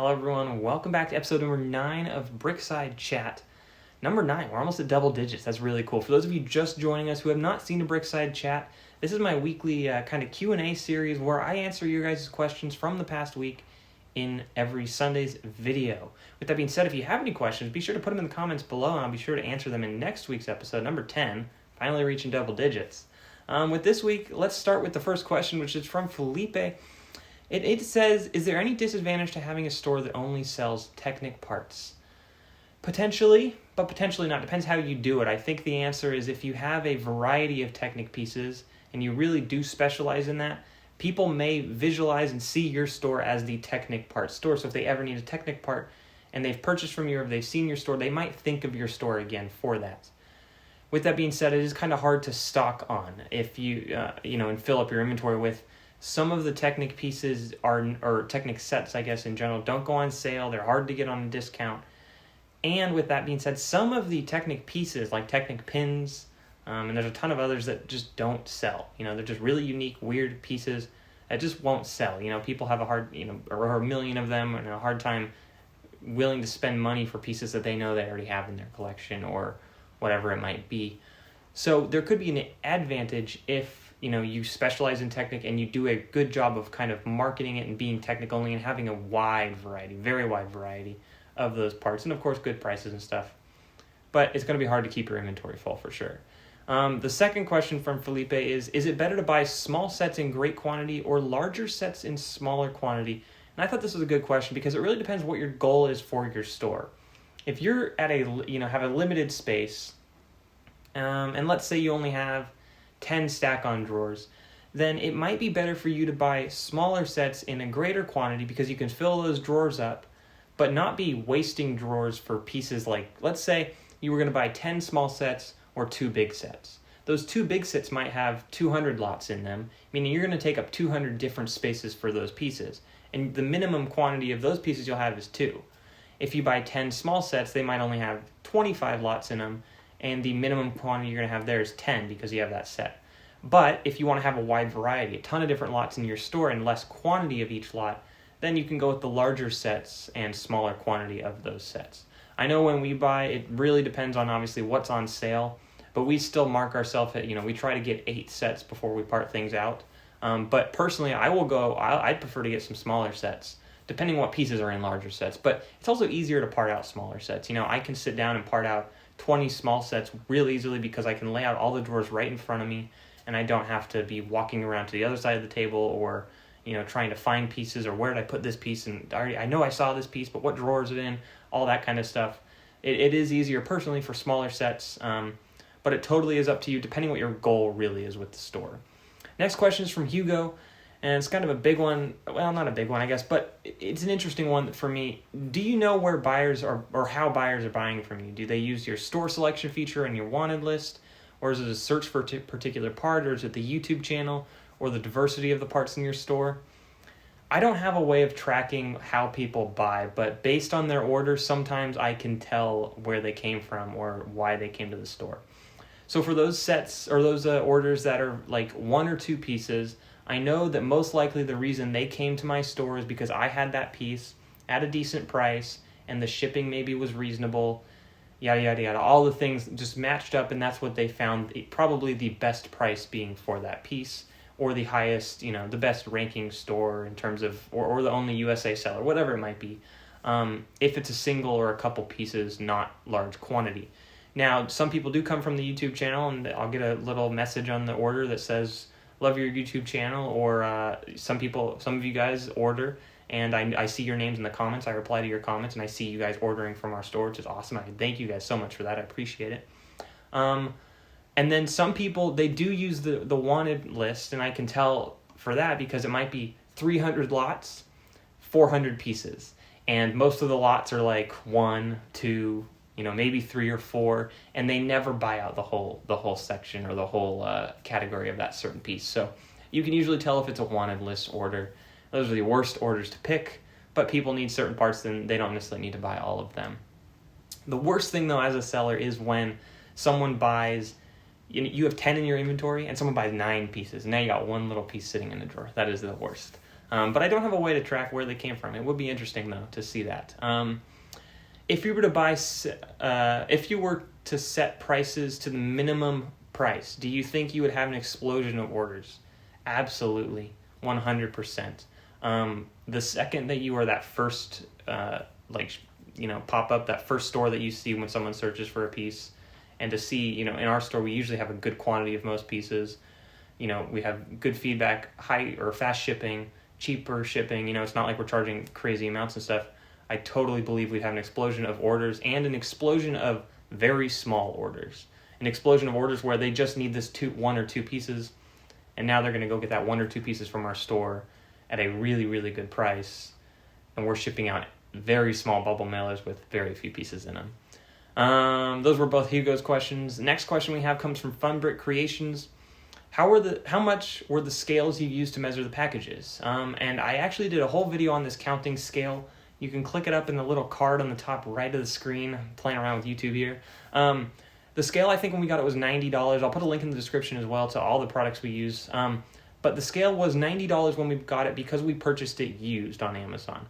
Hello everyone, welcome back to episode number 9 of BrickSide Chat. Number 9, we're almost at double digits, that's really cool. For those of you just joining us who have not seen a BrickSide Chat, this is my weekly kind of Q&A series where I answer your guys' questions from the past week in every Sunday's video. With that being said, if you have any questions, be sure to put them in the comments below and I'll be sure to answer them in next week's episode, number 10, finally reaching double digits. With this week, let's start with the first question, which is from Felipe. It says, is there any disadvantage to having a store that only sells Technic parts? Potentially, but potentially not. Depends how you do it. I think the answer is if you have a variety of Technic pieces and you really do specialize in that, people may visualize and see your store as the Technic parts store. So if they ever need a Technic part and they've purchased from you or if they've seen your store, they might think of your store again for that. With that being said, it is kind of hard to stock on if you, and fill up your inventory with. Some of the Technic pieces or Technic sets, I guess, in general, don't go on sale. They're hard to get on a discount. And with that being said, some of the Technic pieces, like Technic pins, and there's a ton of others that just don't sell. They're just really unique, weird pieces that just won't sell. People have a hard, or a million of them, and a hard time willing to spend money for pieces that they know they already have in their collection or whatever it might be. So there could be an advantage if you specialize in Technic and you do a good job of kind of marketing it and being Technic only and having a wide variety, very wide variety of those parts. And of course, good prices and stuff. But it's going to be hard to keep your inventory full for sure. The second question from Felipe is it better to buy small sets in great quantity or larger sets in smaller quantity? And I thought this was a good question because it really depends what your goal is for your store. If you're at have a limited space, and let's say you only have 10 stack-on drawers, then it might be better for you to buy smaller sets in a greater quantity because you can fill those drawers up, but not be wasting drawers for pieces like, let's say you were going to buy 10 small sets or 2 big sets. Those 2 big sets might have 200 lots in them, meaning you're going to take up 200 different spaces for those pieces. And the minimum quantity of those pieces you'll have is 2. If you buy 10 small sets, they might only have 25 lots in them, and the minimum quantity you're going to have there is 10 because you have that set. But if you want to have a wide variety, a ton of different lots in your store and less quantity of each lot, then you can go with the larger sets and smaller quantity of those sets. I know when we buy, it really depends on obviously what's on sale, but we still mark ourselves at, we try to get 8 sets before we part things out. But personally, I'd prefer to get some smaller sets, depending what pieces are in larger sets. But it's also easier to part out smaller sets. I can sit down and part out 20 small sets real easily because I can lay out all the drawers right in front of me and I don't have to be walking around to the other side of the table or, trying to find pieces or where did I put this piece and I know I saw this piece, but what drawer is it in? All that kind of stuff. It is easier personally for smaller sets, but it totally is up to you depending what your goal really is with the store. Next question is from Hugo, and it's kind of a big one. Well, not a big one, I guess, but it's an interesting one for me. Do you know where buyers are or how buyers are buying from you? Do they use your store selection feature and your wanted list? Or is it a search for a particular part? Or is it the YouTube channel? Or the diversity of the parts in your store? I don't have a way of tracking how people buy, but based on their orders, sometimes I can tell where they came from or why they came to the store. So for those sets or those orders that are like 1 or 2 pieces, I know that most likely the reason they came to my store is because I had that piece at a decent price and the shipping maybe was reasonable, yada, yada, yada. All the things just matched up and that's what they found, probably the best price being for that piece or the highest, the best ranking store in terms of, or the only USA seller, whatever it might be, if it's a single or a couple pieces, not large quantity. Now, some people do come from the YouTube channel and I'll get a little message on the order that says, love your YouTube channel, or some of you guys order and I see your names in the comments. I reply to your comments and I see you guys ordering from our store, which is awesome. I thank you guys so much for that. I appreciate it. And then some people, they do use the wanted list, and I can tell for that because it might be 300 lots, 400 pieces. And most of the lots are like 1, 2, maybe 3 or 4, and they never buy out the whole section or the whole category of that certain piece. So you can usually tell if it's a wanted list order. Those are the worst orders to pick, but people need certain parts, then they don't necessarily need to buy all of them. The worst thing, though, as a seller is when someone buys, you have 10 in your inventory, and someone buys 9 pieces, and now you got 1 little piece sitting in the drawer. That is the worst. But I don't have a way to track where they came from. It would be interesting, though, to see that. If you were to set prices to the minimum price, do you think you would have an explosion of orders? Absolutely, 100%. The second that you are that first, pop up, that first store that you see when someone searches for a piece, and to see, in our store, we usually have a good quantity of most pieces. We have good feedback, high or fast shipping, cheaper shipping. It's not like we're charging crazy amounts and stuff. I totally believe we'd have an explosion of orders and an explosion of very small orders. An explosion of orders where they just need this one or two pieces, and now they're going to go get that one or two pieces from our store at a really, really good price, and we're shipping out very small bubble mailers with very few pieces in them. Those were both Hugo's questions. The next question we have comes from Fun Brick Creations. How much were the scales you used to measure the packages? And I actually did a whole video on this counting scale. You can click it up in the little card on the top right of the screen. I'm playing around with YouTube here. The scale, I think when we got it was $90. I'll put a link in the description as well to all the products we use. But the scale was $90 when we got it because we purchased it used on Amazon.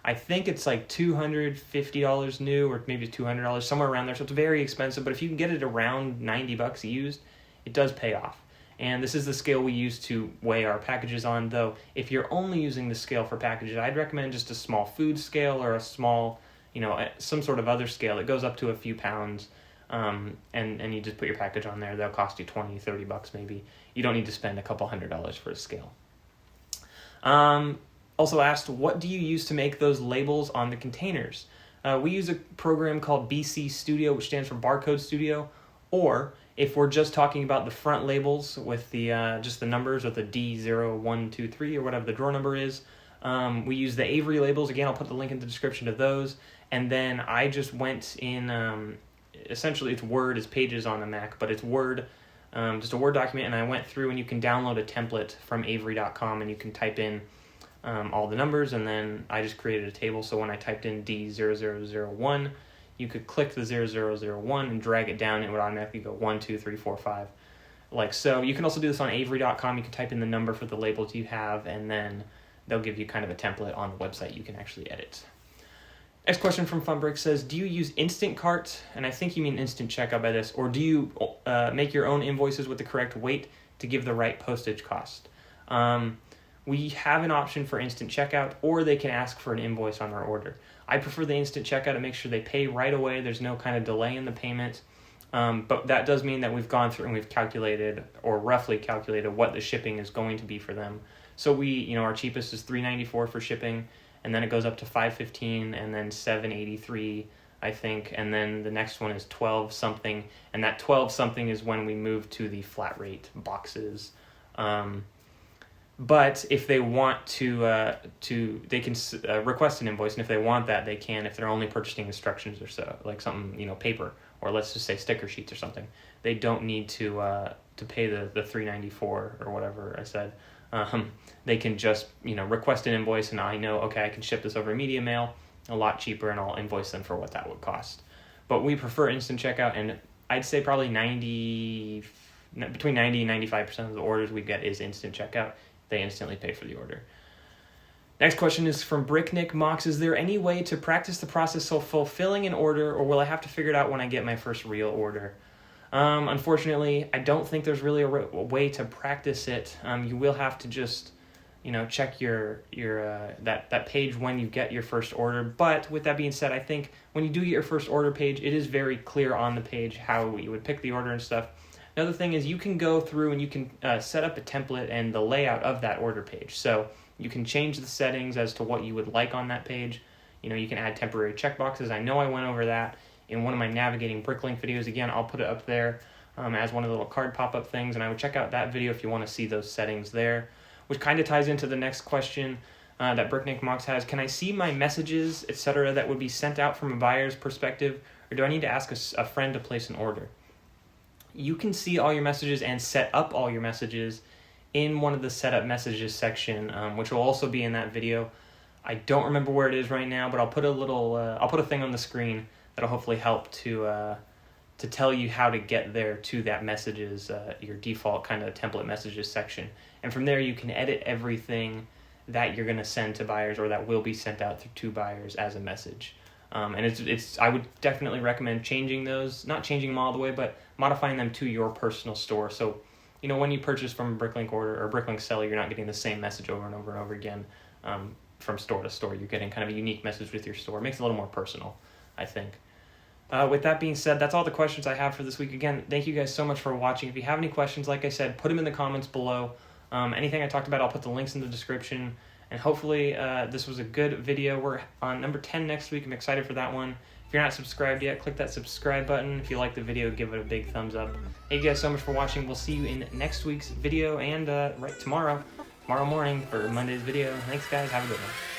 I think it's like $250 new, or maybe $200, somewhere around there. So it's very expensive, but if you can get it around $90 used, it does pay off. And this is the scale we use to weigh our packages on, though if you're only using the scale for packages, I'd recommend just a small food scale or a small, some sort of other scale. It goes up to a few pounds, and you just put your package on there. They'll cost you $20, $30 maybe. You don't need to spend a couple $100 for a scale. Also asked, what do you use to make those labels on the containers? We use a program called BC Studio, which stands for Barcode Studio, or if we're just talking about the front labels with the just the numbers with the D0123 or whatever the drawer number is, we use the Avery labels. Again, I'll put the link in the description to those. And then I just went in, essentially it's Word, it's Pages on a Mac, but it's Word, just a Word document, and I went through, and you can download a template from Avery.com, and you can type in all the numbers, and then I just created a table. So when I typed in D0001, you could click the 0001 and drag it down. It would automatically go 1, 2, 3, 4, 5. Like so. You can also do this on Avery.com. You can type in the number for the labels you have, and then they'll give you kind of a template on the website you can actually edit. Next question from Funbrick says, do you use Instant Cart? And I think you mean Instant Checkout by this. Or do you make your own invoices with the correct weight to give the right postage cost? We have an option for Instant Checkout, or they can ask for an invoice on their order. I prefer the Instant Checkout to make sure they pay right away. There's no kind of delay in the payment. But that does mean that we've gone through and we've calculated, or roughly calculated, what the shipping is going to be for them. So our cheapest is $3.94 for shipping, and then it goes up to $5.15, and then $7.83, I think, and then the next one is $12 something, and that $12 something is when we move to the flat rate boxes. But if they want to they can request an invoice, and if they want that, they can. If they're only purchasing instructions or so, like something, paper, or let's just say sticker sheets or something, they don't need to pay the $3.94 or whatever I said. They can just request an invoice, and I know, okay, I can ship this over media mail a lot cheaper, and I'll invoice them for what that would cost. But we prefer Instant Checkout, and I'd say probably between 90 and 95% of the orders we get is Instant Checkout. They instantly pay for the order. Next question is from BrickLink Mox. Is there any way to practice the process of fulfilling an order, or will I have to figure it out when I get my first real order? Unfortunately, I don't think there's really a way to practice it. You will have to just, check your that page when you get your first order. But with that being said, I think when you do get your first order page, it is very clear on the page how you would pick the order and stuff. Another thing is you can go through and you can set up a template and the layout of that order page. So you can change the settings as to what you would like on that page. You can add temporary checkboxes. I know I went over that in one of my navigating BrickLink videos. Again, I'll put it up there as one of the little card pop-up things, and I would check out that video if you want to see those settings there, which kind of ties into the next question that BrickLink Mox has. Can I see my messages, etc., that would be sent out from a buyer's perspective, or do I need to ask a friend to place an order? You can see all your messages and set up all your messages in one of the setup messages section, which will also be in that video. I don't remember where it is right now, but I'll put a thing on the screen that'll hopefully help to tell you how to get there to that messages, your default kind of template messages section. And from there you can edit everything that you're going to send to buyers or that will be sent out to buyers as a message. And it's I would definitely recommend changing those, not changing them all the way, but modifying them to your personal store. So, you know, when you purchase from a BrickLink order or BrickLink seller, you're not getting the same message over and over and over again from store to store. You're getting kind of a unique message with your store. It makes it a little more personal, I think. With that being said, that's all the questions I have for this week. Again, thank you guys so much for watching. If you have any questions, like I said, put them in the comments below. Anything I talked about, I'll put the links in the description. And hopefully this was a good video. We're on number 10 next week. I'm excited for that one. If you're not subscribed yet, click that subscribe button. If you like the video, give it a big thumbs up. Thank you guys so much for watching. We'll see you in next week's video and right tomorrow morning for Monday's video. Thanks, guys. Have a good one.